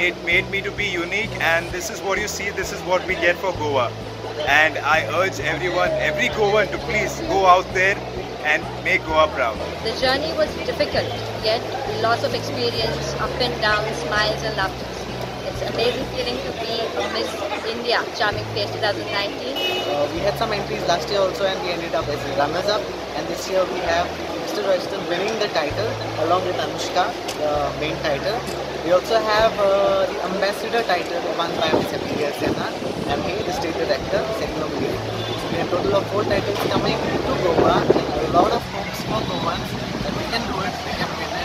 it made me to be unique, and this is what you see, this is what we get for Goa. And I urge everyone, every Goan to please go out there and make Goa proud. The journey was difficult, yet lots of experience, up and down, smiles and laughter. It's amazing feeling to be a Miss India Charming Face 2019. We had some entries last year also, and we ended up as runners-up. And this year we have Mr. Roysten winning the title along with Anushka, the main title. We also have the ambassador title won by Mr. Pereira and he, the state director, second of the year. So we have a total of 4 titles coming to Goa, and a lot of hopes for Goans that we can do it, we can win it.